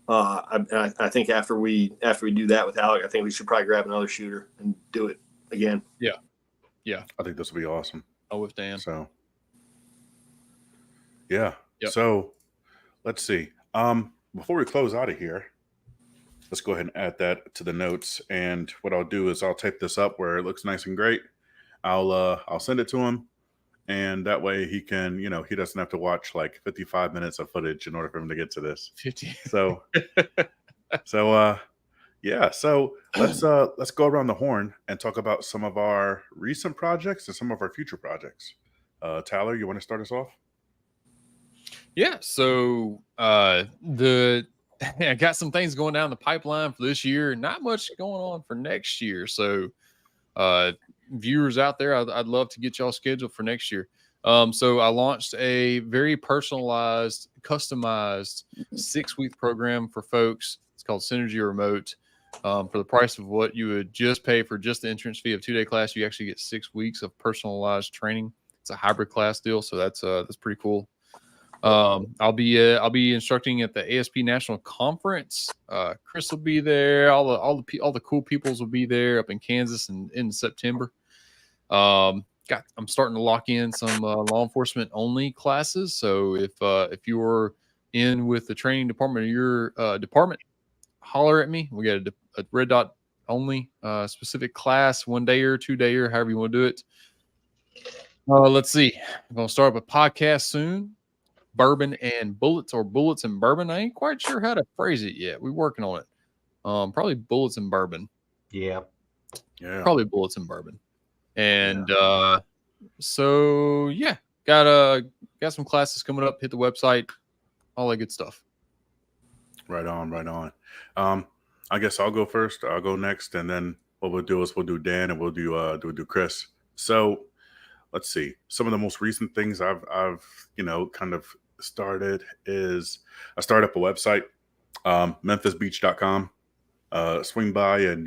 I think after we do that with Alec, I think we should probably grab another shooter and do it again. Yeah. I think this will be awesome. Oh, with Dan. So, yeah. Yep. So, let's see. Before we close out of here, let's go ahead and add that to the notes. And what I'll do is I'll tape this up where it looks nice and great. I'll send it to him, and that way he can, you know, he doesn't have to watch like 55 minutes of footage in order for him to get to this. 50. So, yeah. So let's go around the horn and talk about some of our recent projects and some of our future projects. Tyler, you want to start us off? Yeah. So I got some things going down the pipeline for this year. Not much going on for next year. So viewers out there, I'd love to get y'all scheduled for next year. So I launched a very personalized, customized 6-week program for folks. It's called Synergy Remote. For the price of what you would just pay for just the entrance fee of 2-day class, you actually get 6 weeks of personalized training. It's a hybrid class deal, so that's pretty cool. I'll be instructing at the ASP National Conference. Chris will be there. All the cool peoples will be there up in Kansas in September. I'm starting to lock in some law enforcement only classes. So if you're in with the training department of your department, holler at me. We got a red dot only specific class, 1-dayer, 2-dayer, however you want to do it. Let's see. I'm gonna start up a podcast soon. Bourbon and Bullets, or Bullets and Bourbon. I ain't quite sure how to phrase it yet. We're working on it. Probably Bullets and Bourbon. Yeah. Probably Bullets and Bourbon. And so yeah, got some classes coming up. Hit the website, all that good stuff. Right on. I guess I'll go first. I'll go next, and then what we'll do is we'll do Dan and we'll do Chris. So let's see. Some of the most recent things I've kind of started is I started up a website, memphisbeach.com. Swing by and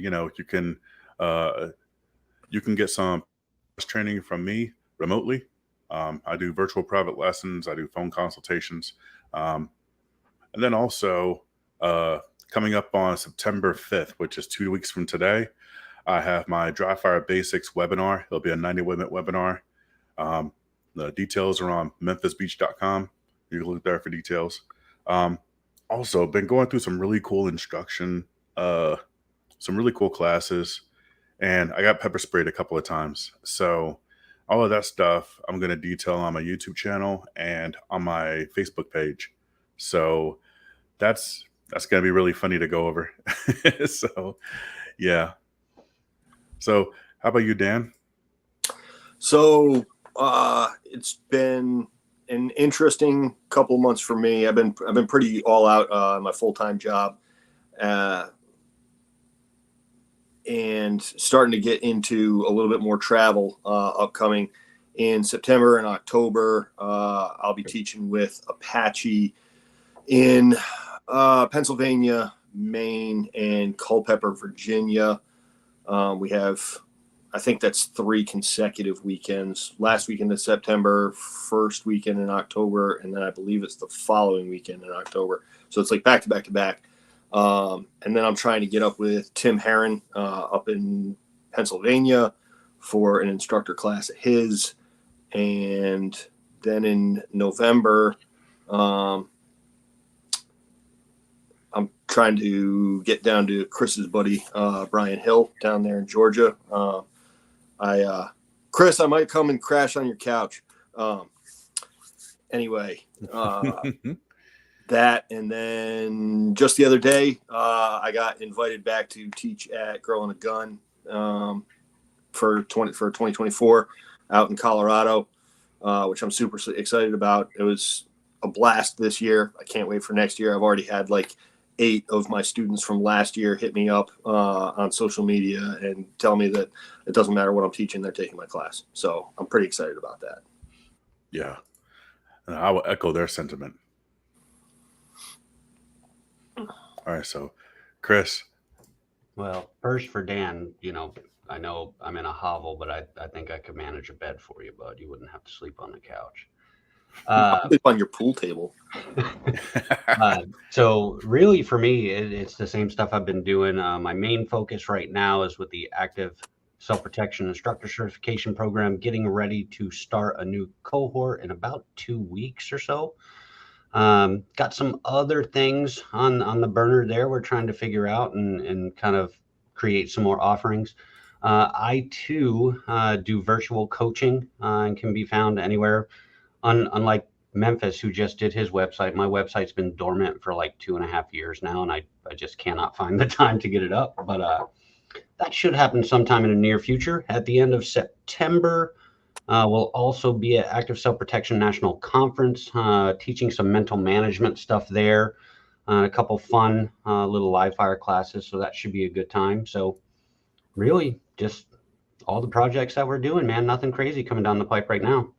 you can get some training from me remotely. I do virtual private lessons. I do phone consultations. And then also coming up on September 5th, which is 2 weeks from today, I have my Dry Fire Basics webinar. It'll be a 90-minute webinar. The details are on memphisbeach.com. You can look there for details. Also, been going through some really cool instruction, some really cool classes, and I got pepper sprayed a couple of times. So all of that stuff I'm going to detail on my YouTube channel and on my Facebook page. So that's going to be really funny to go over. So, yeah. So how about you, Dan? So it's been an interesting couple of months for me. I've been pretty all out on my full-time job, and starting to get into a little bit more travel upcoming in September and October. I'll be teaching with Apache in Pennsylvania, Maine, and Culpeper, Virginia. We have, I think that's 3 consecutive weekends. Last weekend in September, first weekend in October, and then I believe it's the following weekend in October. So it's like back to back to back. And then I'm trying to get up with Tim Herron up in Pennsylvania for an instructor class at his. And then in November, I'm trying to get down to Chris's buddy, Brian Hill, down there in Georgia. Chris, I might come and crash on your couch. Anyway, that, and then just the other day, I got invited back to teach at Girl and a Gun for 2024 out in Colorado, which I'm super excited about. It was a blast this year. I can't wait for next year. I've already had like 8 of my students from last year hit me up on social media and tell me that it doesn't matter what I'm teaching, they're taking my class. So I'm pretty excited about that. Yeah. And I will echo their sentiment. All right. So, Chris. Well, first for Dan, I know I'm in a hovel, but I think I could manage a bed for you, bud. You wouldn't have to sleep on the couch. I'll sleep on your pool table. So really for me, it's the same stuff I've been doing. My main focus right now is with the active self-protection instructor certification program, getting ready to start a new cohort in about 2 weeks or so. Got some other things on the burner there we're trying to figure out and kind of create some more offerings. I too do virtual coaching and can be found anywhere. Unlike Memphis, who just did his website, my website's been dormant for like 2.5 years now, and I just cannot find the time to get it up. But that should happen sometime in the near future. At the end of September, we'll also be at Active Self-Protection National Conference, teaching some mental management stuff there, a couple fun little live fire classes, so that should be a good time. So really just all the projects that we're doing, man, nothing crazy coming down the pipe right now.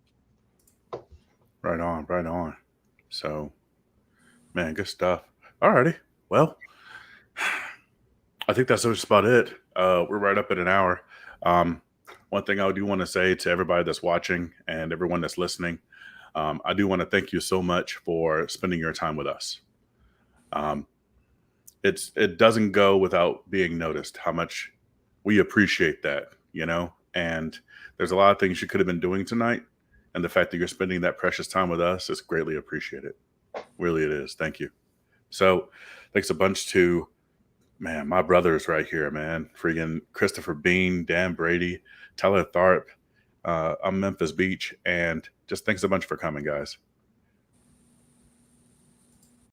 Right on, right on. So, man, good stuff. Alrighty. Well, I think that's just about it. We're right up at an hour. One thing I do want to say to everybody that's watching and everyone that's listening, I do want to thank you so much for spending your time with us. It doesn't go without being noticed how much we appreciate that, and there's a lot of things you could have been doing tonight. And the fact that you're spending that precious time with us is greatly appreciated. Really, it is. Thank you. So thanks a bunch to, man, my brothers right here, man. Freaking Christopher Bean, Dan Brady, Tyler Tharp. I'm Memphis Beach. And just thanks a bunch for coming, guys.